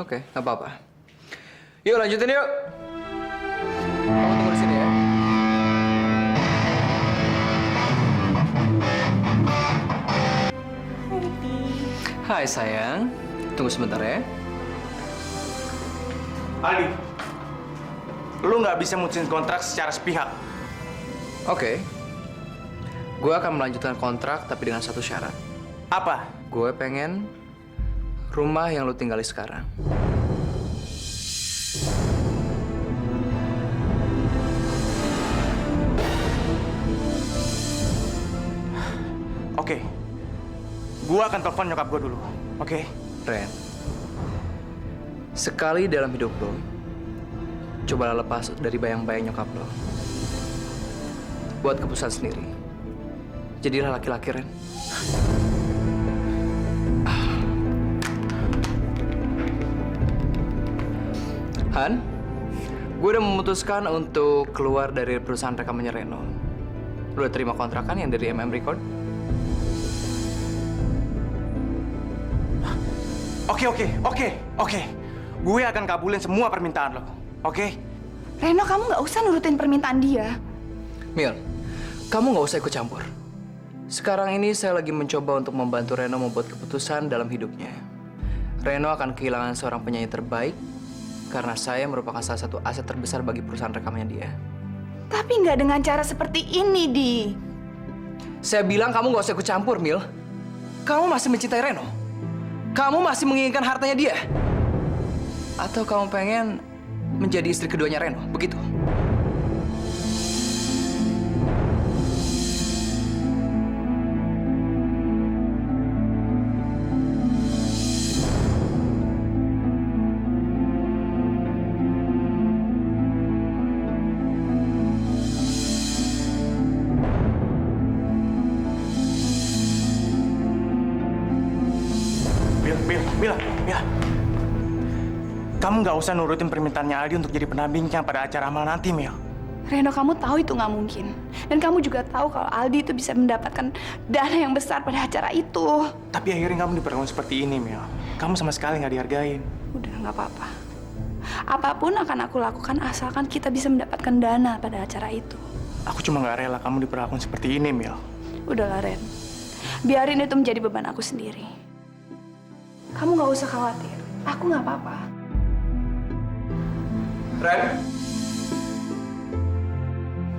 Oke, nggak apa-apa. Yuk lanjutin yuk. Kamu tunggu di sini ya. Hai sayang, tunggu sebentar ya. Aldi, lu nggak bisa mutusin kontrak secara sepihak. Oke. Gue akan melanjutkan kontrak tapi dengan satu syarat. Apa? Gue pengen rumah yang lu tinggali sekarang. Oke. Gua akan telepon nyokap gua dulu. Oke? Ren, sekali dalam hidup lo, cobalah lepas dari bayang-bayang nyokap lo. Buat keputusan sendiri. Jadilah laki-laki, Ren. Han, gue udah memutuskan untuk keluar dari perusahaan rekamannya Reno. Lu udah terima kontrakan yang dari MM Record? Oke. Gue akan kabulin semua permintaan lo. Oke? Reno, kamu nggak usah nurutin permintaan dia. Mil, kamu nggak usah ikut campur. Sekarang ini saya lagi mencoba untuk membantu Reno membuat keputusan dalam hidupnya. Reno akan kehilangan seorang penyanyi terbaik karena saya merupakan salah satu aset terbesar bagi perusahaan rekamannya dia. Tapi nggak dengan cara seperti ini, Di. Saya bilang kamu nggak usah ikut campur, Mil. Kamu masih mencintai Reno? Kamu masih menginginkan hartanya dia? Atau kamu pengen menjadi istri keduanya Reno, begitu? Mila. Kamu nggak usah nurutin permintaannya Aldi untuk jadi pendampingnya pada acara amal nanti, Mil. Reno, kamu tahu itu nggak mungkin. Dan kamu juga tahu kalau Aldi itu bisa mendapatkan dana yang besar pada acara itu. Tapi akhirnya kamu diperlakukan seperti ini, Mil. Kamu sama sekali nggak dihargain. Udah, nggak apa-apa. Apapun akan aku lakukan asalkan kita bisa mendapatkan dana pada acara itu. Aku cuma nggak rela kamu diperlakukan seperti ini, Mil. Udahlah, Ren. Biarin itu menjadi beban aku sendiri. Kamu nggak usah khawatir. Aku nggak apa-apa. Ren,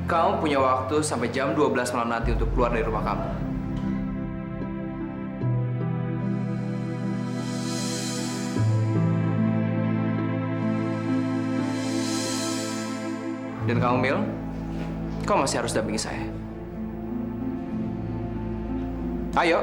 kamu punya waktu sampai jam 12 malam nanti untuk keluar dari rumah kamu. Dan kamu, Mil, kamu masih harus dampingi saya. Ayo.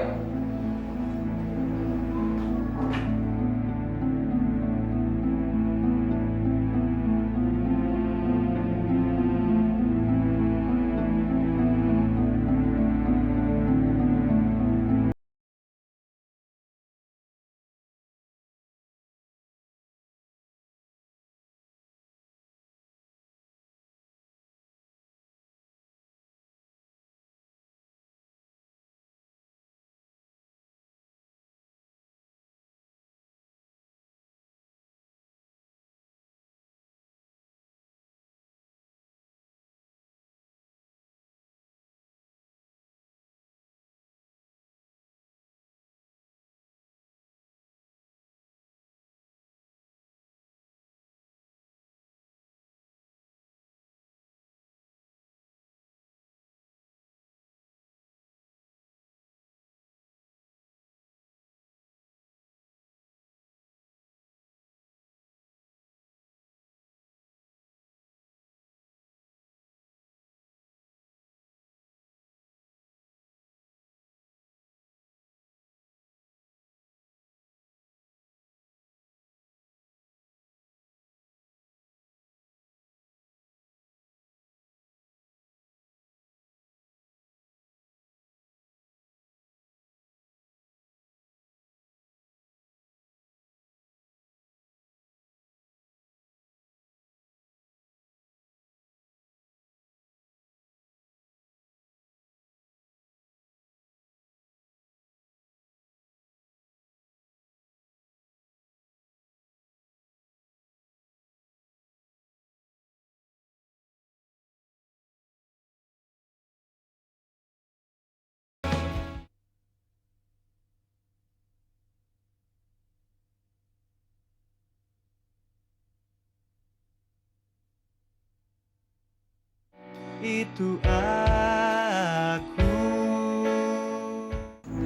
itu aku.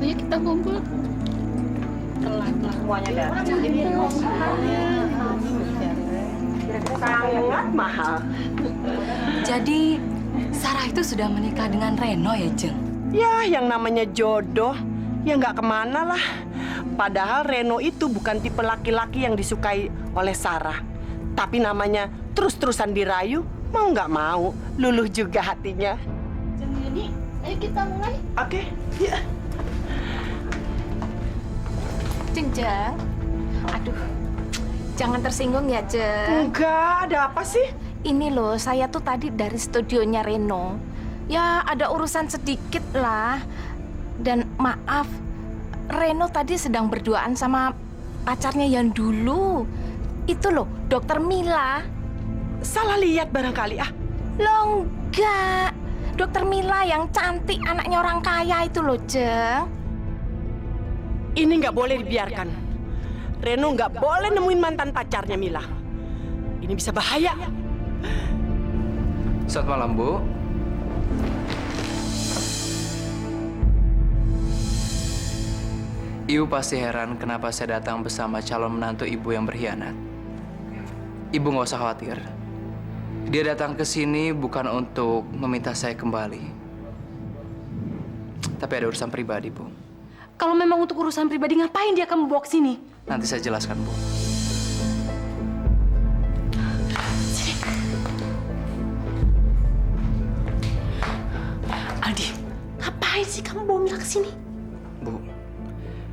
Ayo kita kumpul. Sangat mahal. Jadi Sarah itu sudah menikah dengan Reno ya, Jeng? Ya, yang namanya jodoh, ya nggak kemana lah. Padahal Reno itu bukan tipe laki-laki yang disukai oleh Sarah. Tapi namanya terus-terusan dirayu, mau nggak mau, luluh juga hatinya. Jeng Yuni, ayo kita mulai. Oke, ya. Jeng, aduh, jangan tersinggung ya, Jeng. Enggak, ada apa sih? Ini loh, saya tuh tadi dari studionya Reno. Ya, ada urusan sedikit lah. Dan maaf, Reno tadi sedang berduaan sama pacarnya yang dulu. Itu loh, Dokter Mila. Salah lihat barangkali ah. Loh, enggak. Dokter Mila yang cantik, anaknya orang kaya itu loh, Jeng. Ini nggak boleh dibiarkan. Reno nggak boleh nemuin mantan pacarnya Mila. Ini bisa bahaya. Selamat malam, Bu. Ibu pasti heran kenapa saya datang bersama calon menantu ibu yang berkhianat. Ibu nggak usah khawatir. Dia datang ke sini bukan untuk meminta saya kembali. Tapi ada urusan pribadi, Bu. Kalau memang untuk urusan pribadi, ngapain dia kamu bawa ke sini? Nanti saya jelaskan, Bu. Aldi, ngapain sih kamu bawa Mila ke sini? Bu,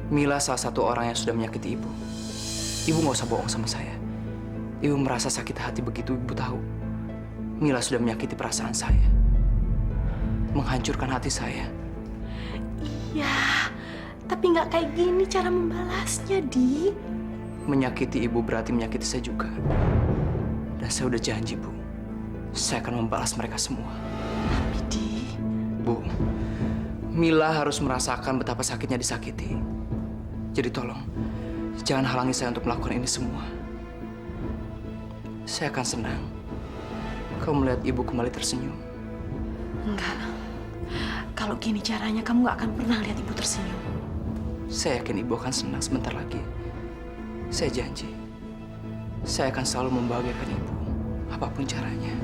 Mila salah satu orang yang sudah menyakiti ibu. Ibu nggak usah bohong sama saya. Ibu merasa sakit hati begitu ibu tahu. Mila sudah menyakiti perasaan saya. Menghancurkan hati saya. Ya, tapi nggak kayak gini cara membalasnya, Di. Menyakiti ibu berarti menyakiti saya juga. Dan saya udah janji, Bu. Saya akan membalas mereka semua. Tapi, Di, Bu, Mila harus merasakan betapa sakitnya disakiti. Jadi tolong, jangan halangi saya untuk melakukan ini semua. Saya akan senang kalau melihat ibu kembali tersenyum. enggak. Kalau gini caranya, kamu nggak akan pernah lihat ibu tersenyum. Saya yakin ibu akan senang sebentar lagi. Saya janji, saya akan selalu membahagiakan ibu, apapun caranya.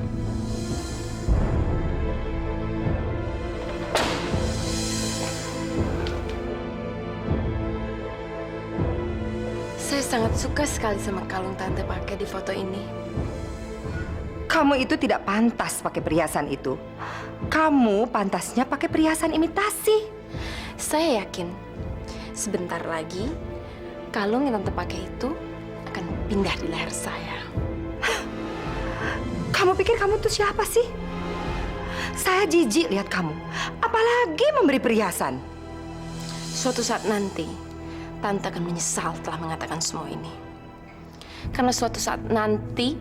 Saya sangat suka sekali sama kalung tante pakai di foto ini. Kamu itu tidak pantas pakai perhiasan itu. Kamu pantasnya pakai perhiasan imitasi. Saya yakin sebentar lagi kalung yang tante pakai itu akan pindah di leher saya. Kamu pikir kamu tuh siapa sih? Saya jijik lihat kamu. Apalagi memberi perhiasan. Suatu saat nanti, tante akan menyesal telah mengatakan semua ini. Karena suatu saat nanti,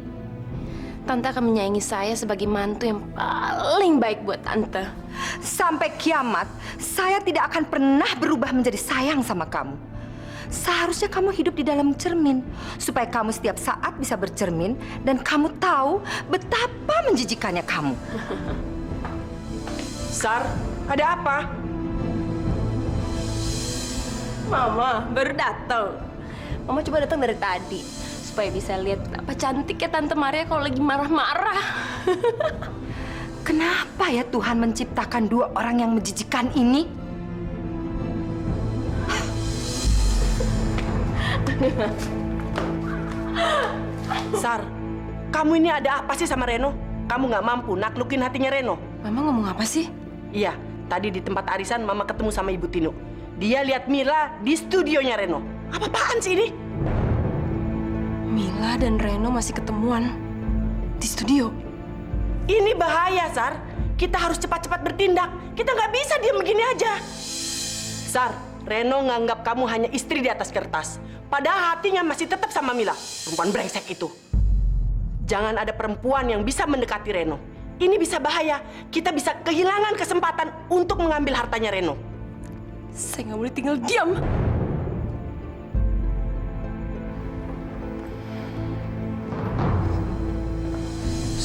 tante akan menyayangi saya sebagai mantu yang paling baik buat tante. Sampai kiamat, saya tidak akan pernah berubah menjadi sayang sama kamu. Seharusnya kamu hidup di dalam cermin, supaya kamu setiap saat bisa bercermin dan kamu tahu betapa menjijikannya kamu. Sar, ada apa? Mama baru datang. Mama coba datang dari tadi supaya bisa lihat apa cantiknya Tante Maria kalau lagi marah-marah. Kenapa ya Tuhan menciptakan dua orang yang menjijikan ini? Sar, kamu ini ada apa sih sama Reno? Kamu nggak mampu naklukin hatinya Reno? Mama ngomong apa sih? Iya, tadi di tempat arisan Mama ketemu sama Ibu Tino. Dia lihat Mila di studionya Reno. Apa-apaan sih ini? Mila dan Reno masih ketemuan di studio. Ini bahaya, Sar. Kita harus cepat-cepat bertindak. Kita nggak bisa diam begini aja. Sar, Reno nganggap kamu hanya istri di atas kertas. Padahal hatinya masih tetap sama Mila. Perempuan brengsek itu. Jangan ada perempuan yang bisa mendekati Reno. Ini bisa bahaya. Kita bisa kehilangan kesempatan untuk mengambil hartanya Reno. Saya nggak boleh tinggal diam.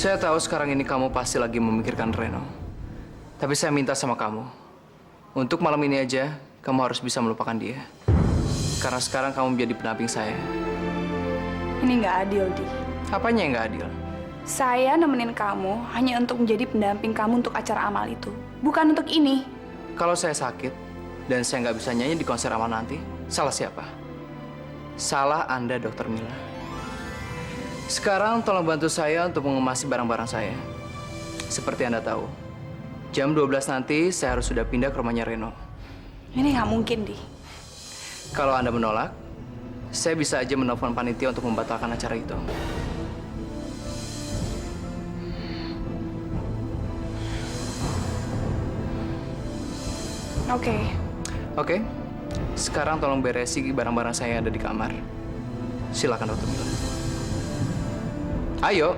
Saya tahu sekarang ini kamu pasti lagi memikirkan Reno. Tapi saya minta sama kamu, untuk malam ini aja, kamu harus bisa melupakan dia. Karena sekarang kamu menjadi pendamping saya. Ini nggak adil, Di. Apanya yang nggak adil? Saya nemenin kamu hanya untuk menjadi pendamping kamu untuk acara amal itu. Bukan untuk ini. Kalau saya sakit, dan saya nggak bisa nyanyi di konser amal nanti, salah siapa? Salah Anda, Dokter Mila. Sekarang tolong bantu saya untuk mengemasi barang-barang saya. Seperti Anda tahu, jam 12 nanti saya harus sudah pindah ke rumahnya Reno. Ini nggak mungkin, Di. Kalau Anda menolak, saya bisa aja menelpon panitia untuk membatalkan acara itu. Oke. Sekarang tolong beresi barang-barang saya yang ada di kamar. Silakan, Dokter Mila. Ayo.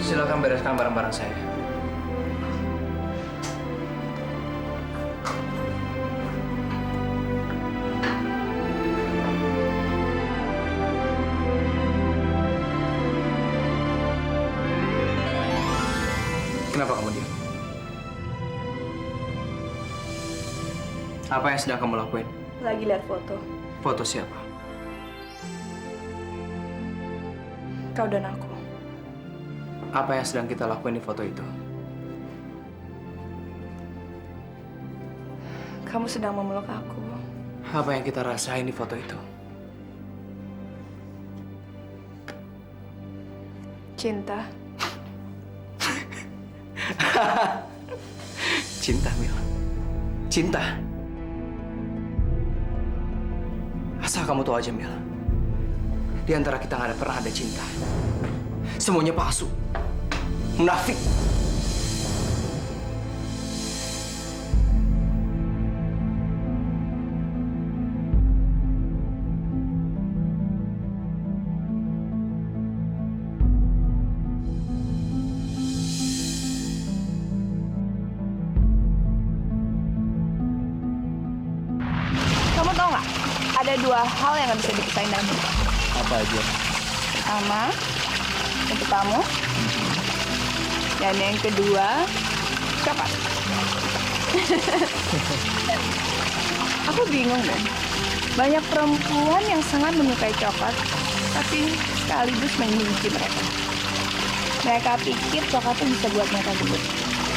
Silakan bereskan barang-barang saya. Kenapa kamu diam? Apa yang sedang kamu lakuin? Lagi lihat foto. Foto siapa? Kau dan aku. Apa yang sedang kita lakuin di foto itu? Kamu sedang memeluk aku. Apa yang kita rasain di foto itu? Cinta. Cinta, Mil. Cinta. Asal kamu tahu aja, Mil. Di antara kita nggak ada pernah ada cinta. Semuanya palsu. Munafik. Kamu tau nggak? Ada dua hal yang nggak bisa dipisahin dalam hidup. Apa aja? Pertama, untuk kamu. Dan yang kedua, coklat. Aku bingung deh. Banyak perempuan yang sangat menyukai coklat, tapi sekaligus membenci mereka. Mereka pikir coklat itu bisa buat mereka gendut.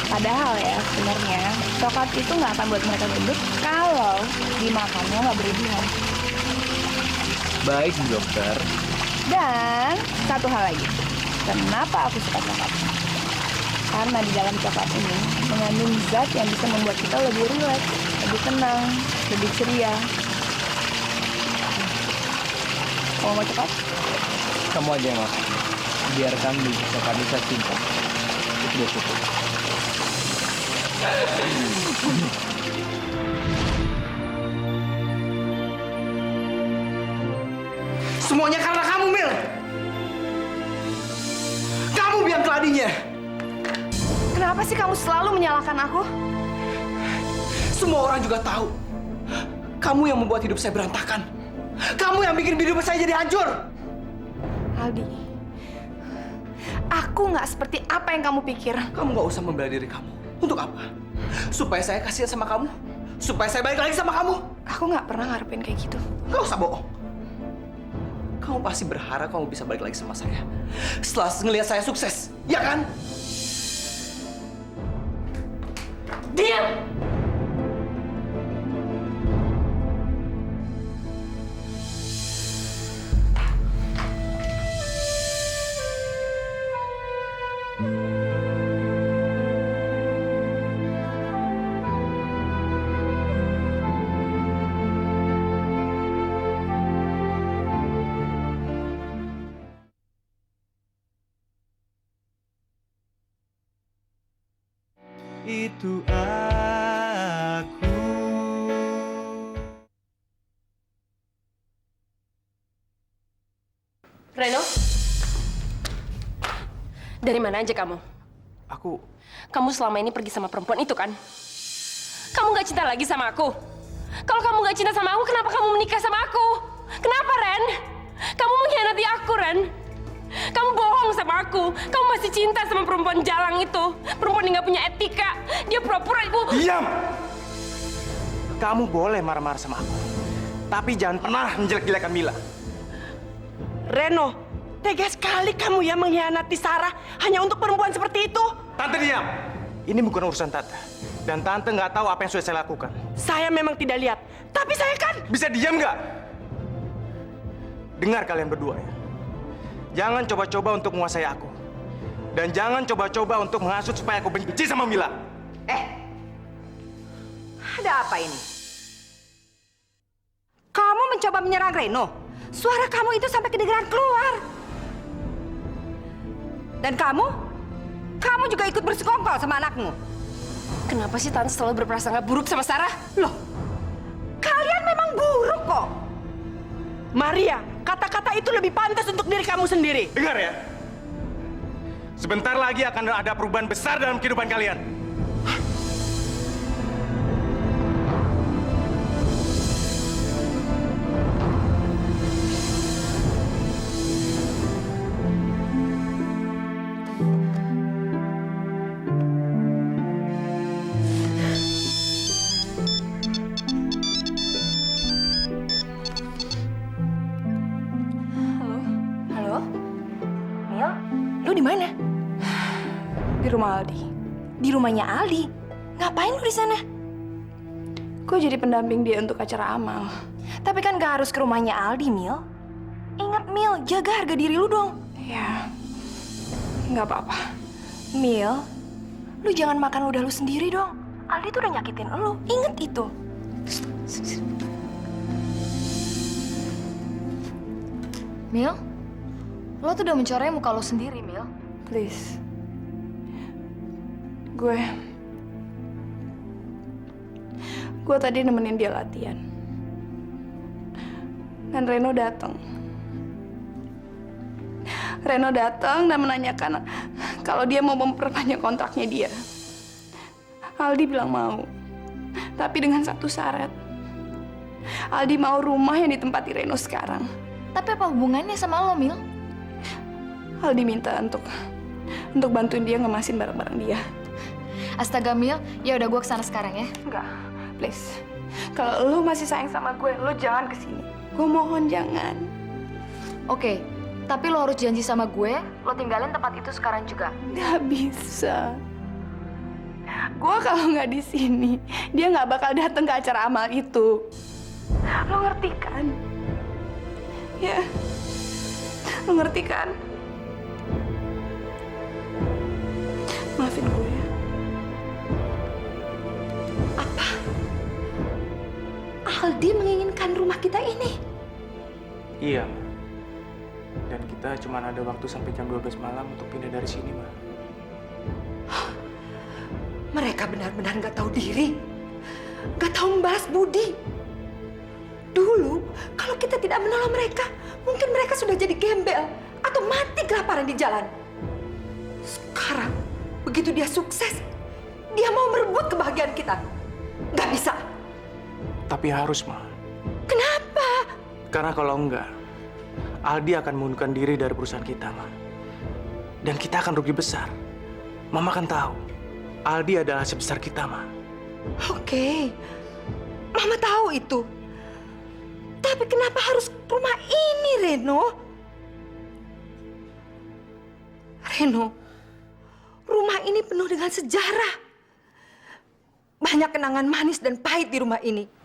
Padahal ya, sebenarnya coklat itu nggak akan buat mereka gendut kalau dimakannya nggak berlebihan. Baik, dokter. Dan satu hal lagi, kenapa aku suka coklat? Karena di dalam coklat ini mengandung zat yang bisa membuat kita lebih rileks, lebih tenang, lebih ceria. Kamu mau coklat? Kamu aja yang makan. Biarkan bisa cinta. Itu udah cukup. Semuanya karena kamu, Mil. Kamu biang keladinya. Kenapa sih kamu selalu menyalahkan aku? Semua orang juga tahu. Kamu yang membuat hidup saya berantakan. Kamu yang bikin hidup saya jadi hancur. Aldi, aku nggak seperti apa yang kamu pikir. Kamu nggak usah membela diri kamu. Untuk apa? Supaya saya kasihan sama kamu? Supaya saya balik lagi sama kamu? Aku nggak pernah ngarepin kayak gitu. Nggak usah bohong. Kamu pasti berharap kamu bisa balik lagi sama saya. Setelah ngelihat saya sukses, ya kan? Diam! Itu aku. Reno? Dari mana aja kamu? Aku selama ini pergi sama perempuan itu kan? Kamu gak cinta lagi sama aku? Kalau kamu gak cinta sama aku, kenapa kamu menikah sama aku? Kenapa, Ren? Kamu mengkhianati aku, Ren. Kamu bohong sama aku. Kamu masih cinta sama perempuan jalang itu. Perempuan yang gak punya etika. Dia pura-pura itu. Diam! Kamu boleh marah-marah sama aku. Tapi jangan pernah menjelek-jelekan Mila. Reno, tega sekali kamu ya mengkhianati Sarah hanya untuk perempuan seperti itu. Tante diam! Ini bukan urusan Tante. Dan Tante nggak tahu apa yang sudah saya lakukan. Saya memang tidak lihat, tapi saya kan... Bisa diam nggak? Dengar kalian berdua ya. Jangan coba-coba untuk menguasai aku. Dan jangan coba-coba untuk menghasut supaya aku benci sama Mila. Ada apa ini? Kamu mencoba menyerang Reno. Suara kamu itu sampai kedengeran keluar. Dan kamu juga ikut bersekongkol sama anakmu. Kenapa sih Tante selalu berprasangka buruk sama Sarah? Loh, kalian memang buruk kok. Maria, kata-kata itu lebih pantas untuk diri kamu sendiri. Dengar ya. Sebentar lagi akan ada perubahan besar dalam kehidupan kalian. Halo? Mil? Lu di mana? Di rumah Aldi. Di rumahnya Aldi. Ngapain lu di sana? Gue jadi pendamping dia untuk acara amal. Tapi kan gak harus ke rumahnya Aldi, Mil. Ingat, Mil, jaga harga diri lu dong. Ya, nggak apa-apa. Mil, lu jangan makan udah lu sendiri dong. Aldi tuh udah nyakitin lu. Ingat itu. Mil, lo tuh udah mencoreng muka lo sendiri, Mil. Please. Gue tadi nemenin dia latihan. Dan Reno datang. Reno datang dan menanyakan kalau dia mau memperpanjang kontraknya dia. Aldi bilang mau. Tapi dengan satu syarat. Aldi mau rumah yang ditempati Reno sekarang. Tapi apa hubungannya sama lo, Mil? Aldi minta untuk bantuin dia ngemasin barang-barang dia. Astaga, Mil, ya udah gue kesana sekarang ya. Enggak, please. Kalau lo masih sayang sama gue, lo jangan kesini. Gue mohon jangan. Oke, tapi lo harus janji sama gue, lo tinggalin tempat itu sekarang juga. Gak bisa. Gue kalau nggak di sini, dia nggak bakal datang ke acara amal itu. Lo ngerti kan? Ya, lo ngerti kan? Maafin gue ya. Aldi menginginkan rumah kita ini. Iya, Ma. Dan kita cuma ada waktu sampai jam 12 malam untuk pindah dari sini, Ma. Mereka benar-benar nggak tahu diri. Nggak tahu membalas budi. Dulu, kalau kita tidak menolong mereka, mungkin mereka sudah jadi gembel atau mati kelaparan di jalan. Sekarang, begitu dia sukses, dia mau merebut kebahagiaan kita. Nggak bisa. Tapi harus, Ma. Kenapa? Karena kalau enggak, Aldi akan mengundurkan diri dari perusahaan kita, Ma. Dan kita akan rugi besar. Mama kan tahu, Aldi adalah aset besar kita, Ma. Oke, Mama tahu itu. Tapi kenapa harus rumah ini, Reno? Reno, rumah ini penuh dengan sejarah. Banyak kenangan manis dan pahit di rumah ini.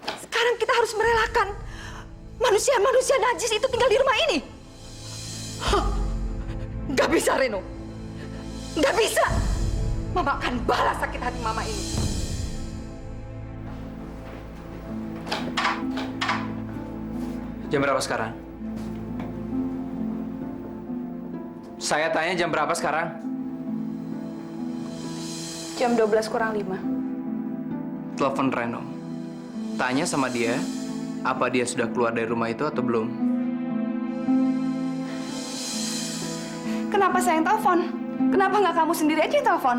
Sekarang kita harus merelakan manusia-manusia najis itu tinggal di rumah ini. Hah, nggak bisa, Reno. Nggak bisa. Mama akan balas sakit hati Mama ini. Jam berapa sekarang? Saya tanya jam berapa sekarang? Jam 12 kurang 5. Telepon Reno. Tanya sama dia, apa dia sudah keluar dari rumah itu atau belum? Kenapa saya yang telepon? Kenapa nggak kamu sendiri aja yang telepon?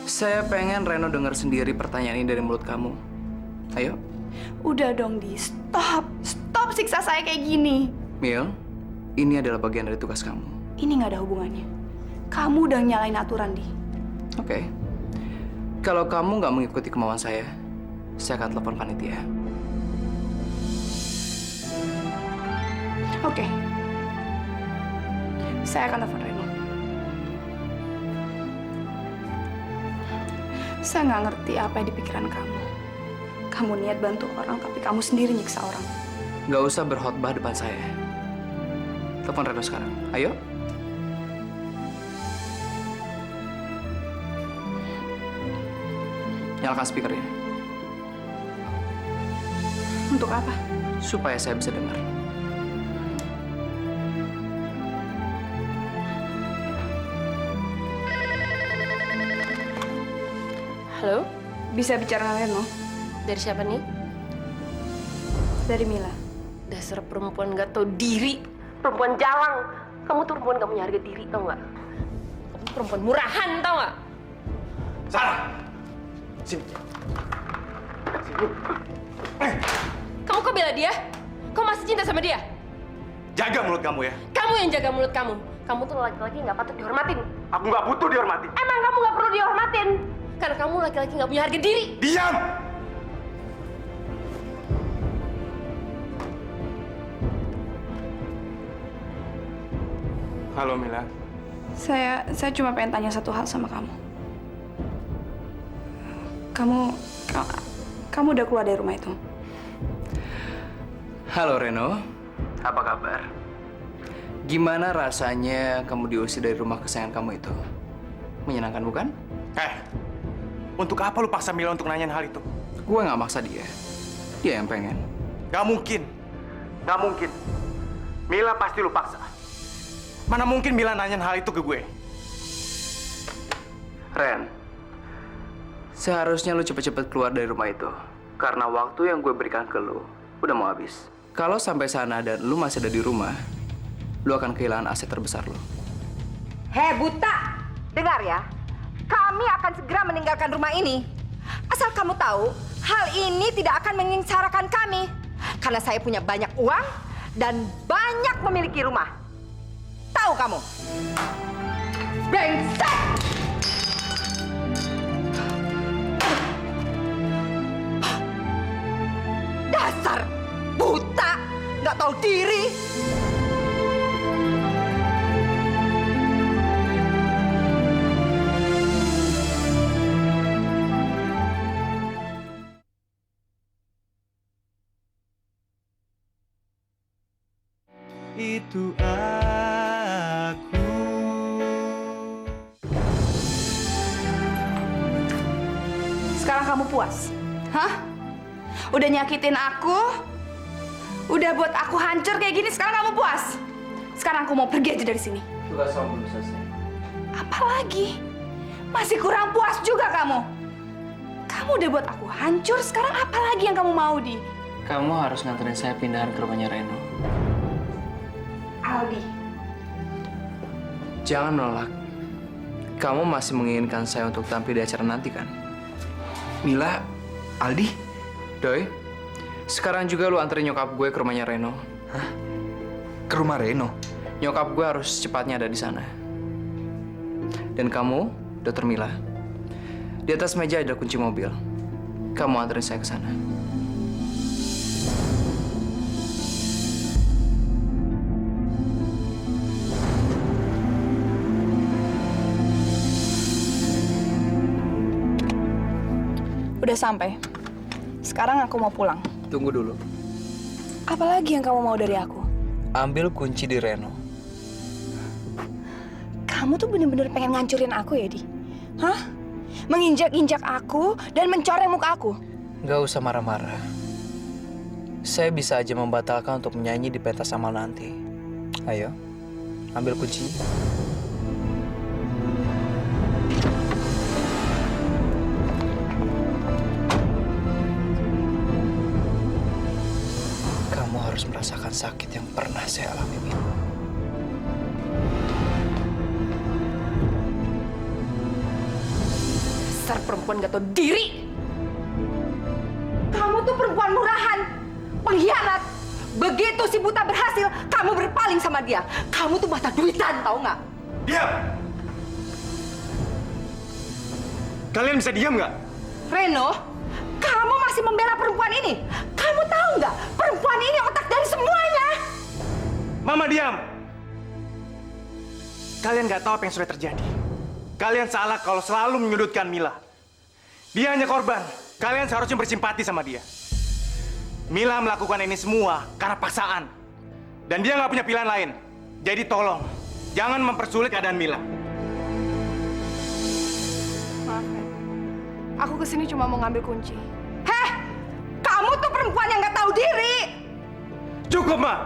Saya pengen Reno dengar sendiri pertanyaan ini dari mulut kamu. Ayo. Udah dong, Di. Stop. Stop stop siksa saya kayak gini. Mil, ini adalah bagian dari tugas kamu. Ini nggak ada hubungannya. Kamu udah nyalain aturan, Di. Oke. Kalau kamu nggak mengikuti kemauan saya akan telepon panitia. Oke. Saya akan telepon Reno. Saya nggak ngerti apa yang di pikiran kamu. Kamu niat bantu orang, tapi kamu sendiri nyiksa orang. Nggak usah berkhotbah depan saya. Telepon Reno sekarang. Ayo. Nyalakan speakernya. Untuk apa? Supaya saya bisa dengar. Halo, Bisa bicara dengan Reno? dari siapa nih? Dari Mila. Dasar perempuan gak tahu diri. Perempuan jalang. Kamu tuh perempuan gak punya harga diri, tau gak? Kamu perempuan murahan, tau gak? Sarah! Sini. Sini. Kamu kok bela dia? Kau masih cinta sama dia? Jaga mulut kamu ya. Kamu yang jaga mulut kamu. Kamu tuh laki-laki gak patut dihormatin. Aku nggak butuh dihormati. Emang kamu gak perlu dihormatin? Karena kamu laki-laki gak punya harga diri. Diam! Halo Mila. Saya cuma pengen tanya satu hal sama kamu. Kamu udah keluar dari rumah itu? Halo Reno, apa kabar? Gimana rasanya kamu diusir dari rumah kesayangan kamu itu? Menyenangkan bukan? Untuk apa lu paksa Mila untuk nanyain hal itu? Gue nggak maksa dia. Dia yang pengen. Gak mungkin. Gak mungkin. Mila pasti lu paksa. Mana mungkin Mila nanyain hal itu ke gue? Ren, seharusnya lu cepet-cepet keluar dari rumah itu. Karena waktu yang gue berikan ke lu udah mau habis. Kalau sampai sana dan lu masih ada di rumah, lu akan kehilangan aset terbesar lu. Hei buta, dengar ya. Kami akan segera meninggalkan rumah ini. Asal kamu tahu, hal ini tidak akan menyengsarakan kami. Karena saya punya banyak uang dan banyak memiliki rumah. Tahu kamu? Brengsek! Dasar buta, nggak tahu diri. Itu aku. Sekarang kamu puas? Hah? Udah nyakitin aku? Udah buat aku hancur kayak gini, sekarang kamu puas? Sekarang aku mau pergi aja dari sini. Tugas kamu belum selesai. Apalagi? Masih kurang puas juga kamu? Kamu udah buat aku hancur, sekarang apa lagi yang kamu mau, Di? Kamu harus nganterin saya pindahan ke rumahnya Reno. Aldi. Jangan menolak. Kamu masih menginginkan saya untuk tampil di acara nanti, kan? Mila, Aldi, Doi, sekarang juga lu anterin nyokap gue ke rumahnya Reno. ke rumah Reno. Nyokap gue harus secepatnya ada di sana. Dan kamu, Dr. Mila, di atas meja ada kunci mobil. Kamu anterin saya ke sana. Udah sampai. Sekarang aku mau pulang. Tunggu dulu. Apalagi yang kamu mau dari aku? Ambil kunci di Reno. Kamu tuh bener-bener pengen ngancurin aku ya, Di? Hah? Menginjak-injak aku dan mencoreng muka aku? Gak usah marah-marah. Saya bisa aja membatalkan untuk menyanyi di pentas amal nanti. Ayo, ambil kunci. Kamu harus merasakan sakit yang pernah saya alami, Min. Dasar perempuan gak tahu diri. Kamu tuh perempuan murahan, pengkhianat. Begitu si buta berhasil, kamu berpaling sama dia. Kamu tuh mata duitan, tahu nggak? Diam! Kalian bisa diam nggak? Reno, kamu masih membela perempuan ini. Kamu tahu nggak? Perempuan ini otak dari semuanya. Mama diam! Kalian nggak tahu apa yang sudah terjadi. Kalian salah kalau selalu menyudutkan Mila. Dia hanya korban. Kalian seharusnya bersimpati sama dia. Mila melakukan ini semua karena paksaan. Dan dia nggak punya pilihan lain. Jadi tolong, jangan mempersulit keadaan Mila. Maaf, Men. Aku kesini cuma mau ngambil kunci. Heh, kamu tuh perempuan yang nggak tahu diri. Cukup, Ma!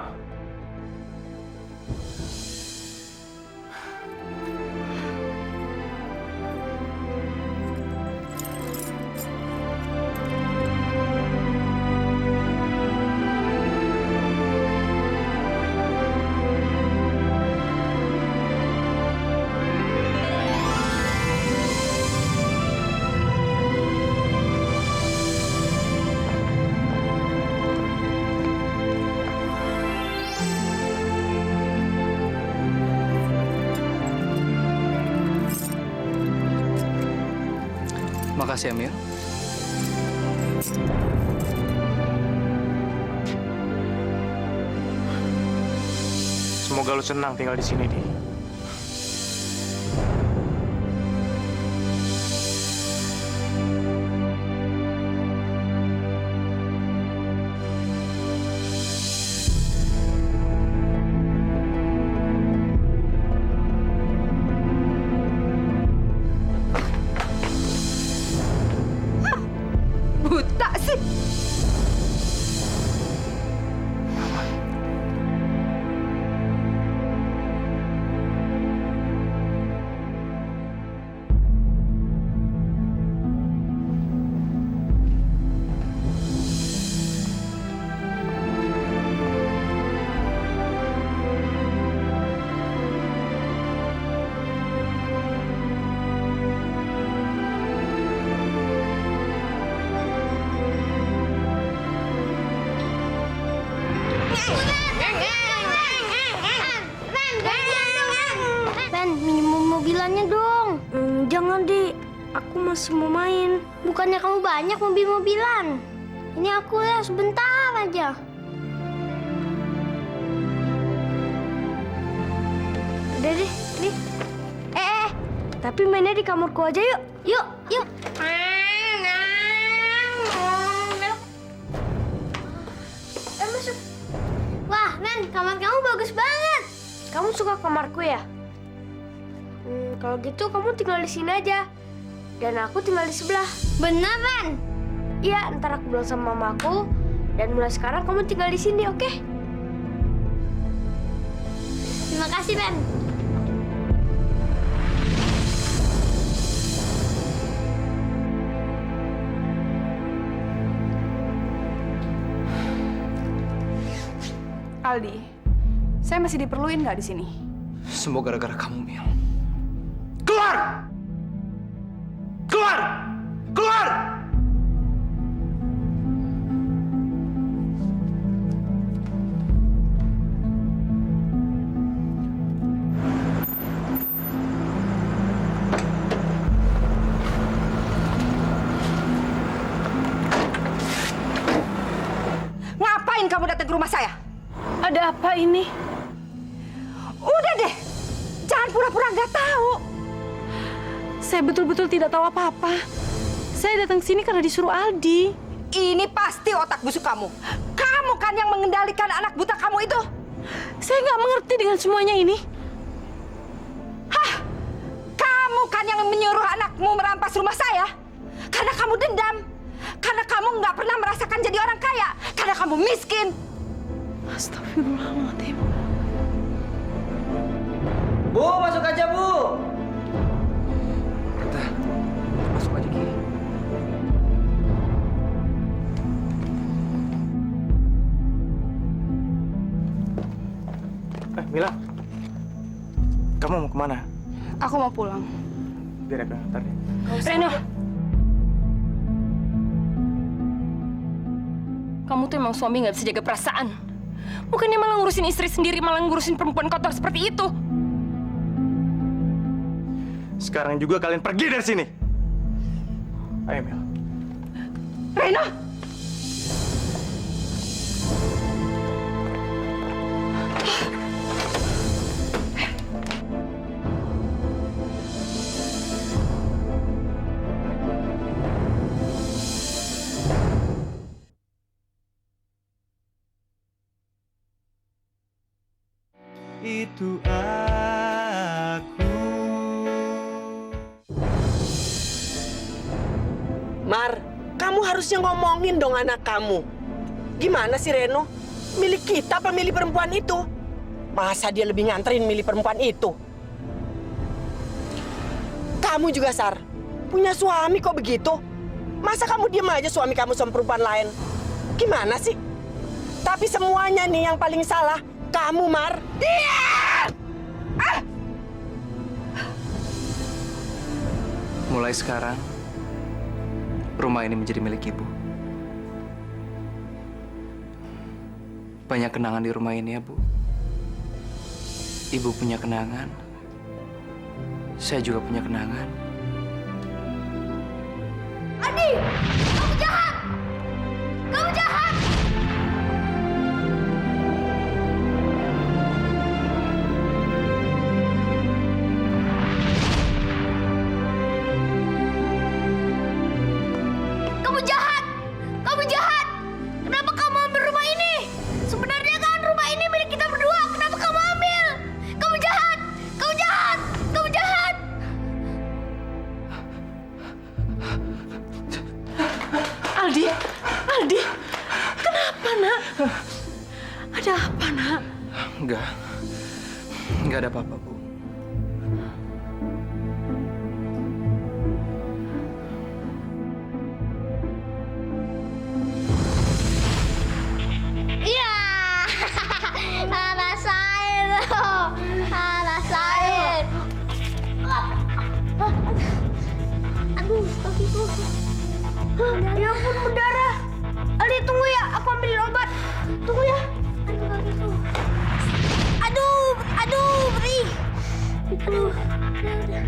Makasih, Amir. Semoga lu senang tinggal di sini, Di. Buta sih. Ben, minum mobilannya dong. Jangan, Di. Aku masih mau main. Bukannya kamu banyak mobil-mobilan. Ini aku ya sebentar aja. Udah deh, nih. Tapi mainnya di kamarku aja yuk. Yuk, yuk. Masuk. Wah, Men, kamar kamu bagus banget. Kamu suka kamarku ya? Kalau gitu kamu tinggal di sini aja. Dan aku tinggal di sebelah. Beneran? Iya, ntar aku bilang sama mamaku. Dan mulai sekarang kamu tinggal di sini, oke? Terima kasih, Ben. Aldi, saya masih diperluin nggak di sini? Semua gara-gara kamu, Mil. Keluar! Keluar! Keluar! Ngapain kamu datang ke rumah saya? Ada apa ini? Udah deh, jangan pura-pura nggak tahu. Saya betul-betul tidak tahu apa-apa. Saya datang sini karena disuruh Aldi. Ini pasti otak busuk kamu. Kamu kan yang mengendalikan anak buta kamu itu. Saya nggak mengerti dengan semuanya ini. Hah? Kamu kan yang menyuruh anakmu merampas rumah saya? Karena kamu dendam. Karena kamu nggak pernah merasakan jadi orang kaya. Karena kamu miskin. Astagfirullahaladzim. Bu, masuk aja, Bu. Tante, masuk aja, Ki. Mila. Kamu mau kemana? Aku mau pulang. Biar aku antar ya. Reno. Kamu tuh emang suami nggak bisa jaga perasaan. Bukannya malah ngurusin istri sendiri, malah ngurusin perempuan kotor seperti itu. Sekarang juga kalian pergi dari sini. Ayo, Mil. Reno! Itu aku. Mar, kamu harusnya ngomongin dong anak kamu. Gimana sih Reno? Milik kita apa milih perempuan itu? Masa dia lebih nganterin milih perempuan itu? Kamu juga, Sar. Punya suami kok begitu? Masa kamu diem aja suami kamu sama perempuan lain? Gimana sih? Tapi semuanya nih yang paling salah, kamu, Mar. Mulai sekarang, rumah ini menjadi milik ibu. Banyak kenangan di rumah ini ya, Bu. Ibu punya kenangan. Saya juga punya kenangan. Adi, kamu jahat! Kamu jahat! Kamu jahat! Kamu jahat! Kenapa kamu ambil rumah ini? Sebenarnya kan rumah ini milik kita berdua. Kenapa kamu ambil? Kamu jahat! Kamu jahat! Kamu jahat! Aldi, kenapa nak? Ada apa nak? Enggak ada apa-apa, Bu. Iya, rasain loh, rasain. Aduh, kakiku. Ya ampun, berdarah. Ali, tunggu ya, aku ambilin obat. Tunggu ya. Aduh, kakiku. Aduh, beri. Aduh, udah.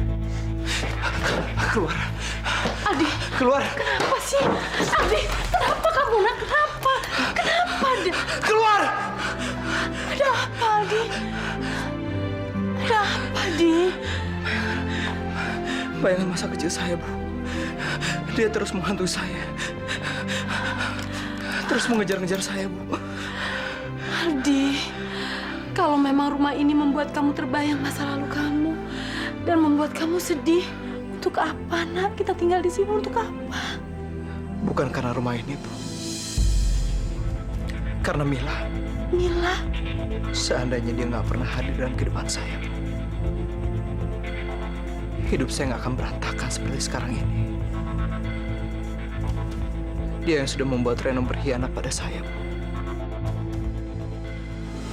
Keluar. Aldi, Keluar. kenapa sih? Aldi, kenapa kamu nak? Kenapa? Kenapa? Keluar! Ada apa, Aldi? Ada apa, Di? Bayangan masa kecil saya, Bu. Dia terus menghantui saya. Terus mengejar-ngejar saya, Bu. Aldi, kalau memang rumah ini membuat kamu terbayang masa lalu kamu dan membuat kamu sedih, untuk apa nak kita tinggal di sini? Untuk apa? Bukan karena rumah ini, Bu. Karena Mila. Mila, Seandainya dia nggak pernah hadir dalam kehidupan saya, Bu, hidup saya nggak akan berantakan seperti sekarang ini. Dia yang sudah membuat Reno berkhianat pada saya, Bu.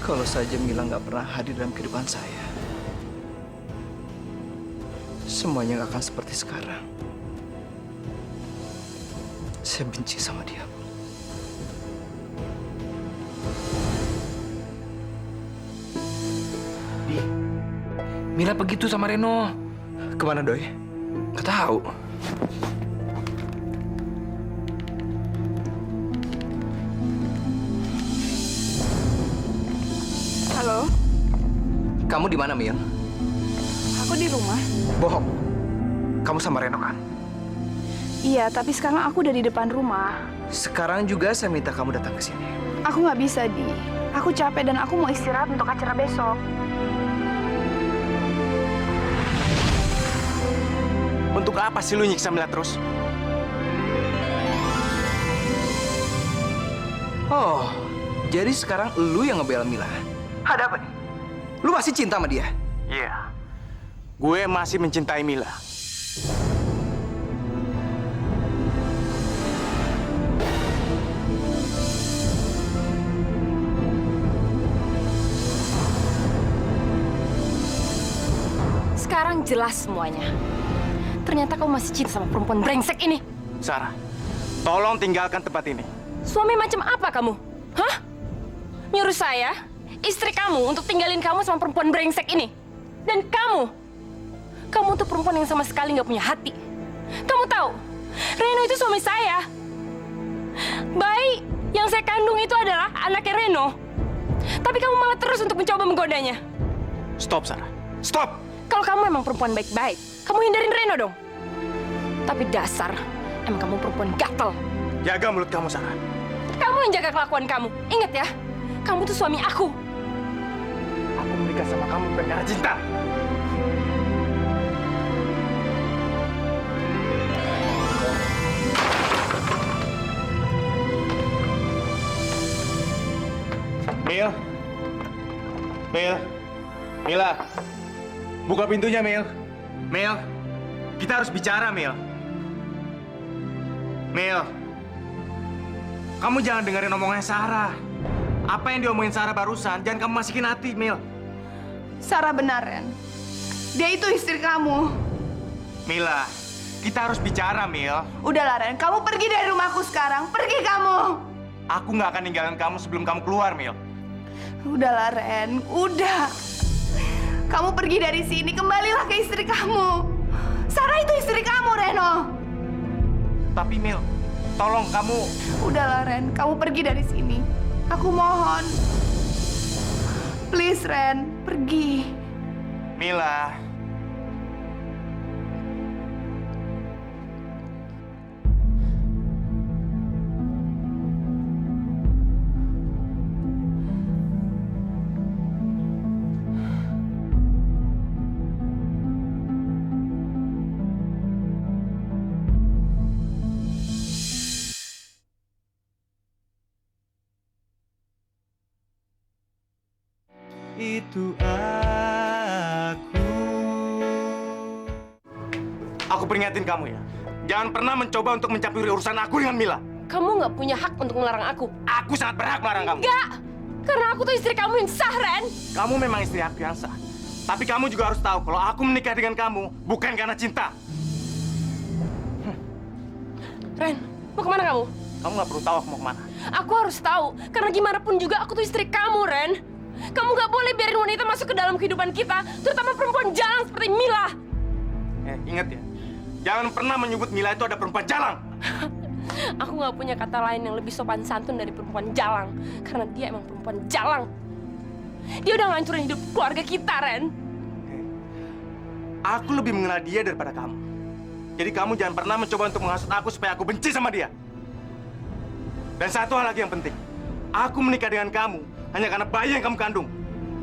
Kalau saja Mila nggak pernah hadir dalam kehidupan saya, semuanya nggak akan seperti sekarang. Saya benci sama dia, Bu. Mila pergi tuh sama Reno. Kemana, Doi? Nggak tahu. Halo, Kamu di mana, Mil? aku di rumah. Bohong. Kamu sama Reno kan? Iya, tapi sekarang aku udah di depan rumah. Sekarang juga saya minta kamu datang ke sini. Aku nggak bisa, Di. Aku capek dan aku mau istirahat untuk acara besok. Untuk apa sih lu nyiksa Mila terus? Oh, jadi sekarang lu yang ngebela Mila. Ada apa nih? Lu masih cinta sama dia? Iya. Gue masih mencintai Mila. Sekarang jelas semuanya. Ternyata kamu masih cinta sama perempuan brengsek ini. Sarah, tolong tinggalkan tempat ini. Suami macam apa kamu? Hah? nyuruh saya, istri kamu, untuk tinggalin kamu sama perempuan brengsek ini. Dan kamu tuh perempuan yang sama sekali nggak punya hati. Kamu tahu, Reno itu suami saya. Bayi yang saya kandung itu adalah anaknya Reno. Tapi kamu malah terus untuk mencoba menggodanya. Stop, Sarah. Stop! Kalau kamu emang perempuan baik-baik, kamu hindarin Reno dong. Tapi dasar, emang kamu perempuan gatel. Jaga mulut kamu, Sarah. Kamu yang jaga kelakuan kamu. Ingat ya, kamu tuh suami aku. Aku menikah sama kamu bukan karena cinta. Mil. Mila. Buka pintunya, Mil. Mil, kita harus bicara, Mil. Mil. Kamu jangan dengerin omongannya Sarah. Apa yang diomongin Sarah barusan, jangan kamu masukin hati, Mil. Sarah benar, Ren. Dia itu istri kamu. Mila, kita harus bicara, Mil. Udahlah, Ren. Kamu pergi dari rumahku sekarang. Pergi kamu. Aku nggak akan ninggalin kamu sebelum kamu keluar, Mil. Udahlah, Ren. Udah. Kamu pergi dari sini. Kembalilah ke istri kamu. Sarah itu istri kamu, Reno. Tapi, Mil, tolong kamu... Udahlah, Ren. Kamu pergi dari sini. Aku mohon. Please, Ren. Pergi. Mila. Itu aku peringatin kamu ya. Jangan pernah mencoba untuk mencampuri urusan aku dengan Mila. Kamu nggak punya hak untuk melarang aku. Aku sangat berhak melarang kamu. Enggak! Karena aku tuh istri kamu yang sah, Ren. Kamu memang istri aku yang sah. Tapi kamu juga harus tahu kalau aku menikah dengan kamu bukan karena cinta. Ren, mau kemana kamu? Kamu nggak perlu tahu aku mau kemana. Aku harus tahu, karena gimana pun juga aku tuh istri kamu, Ren. Kamu nggak boleh biarin wanita masuk ke dalam kehidupan kita, terutama perempuan jalang seperti Mila. Ingat ya, jangan pernah menyebut Mila itu ada perempuan jalang. Aku nggak punya kata lain yang lebih sopan santun dari perempuan jalang, karena dia emang perempuan jalang. Dia udah ngancurin hidup keluarga kita, Ren. Aku lebih mengenal dia daripada kamu. Jadi kamu jangan pernah mencoba untuk menghasut aku supaya aku benci sama dia. Dan satu hal lagi yang penting, aku menikah dengan kamu hanya karena bayi yang kamu kandung.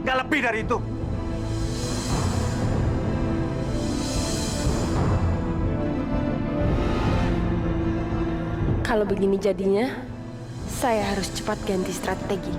Nggak lebih dari itu. Kalau begini jadinya, saya harus cepat ganti strategi.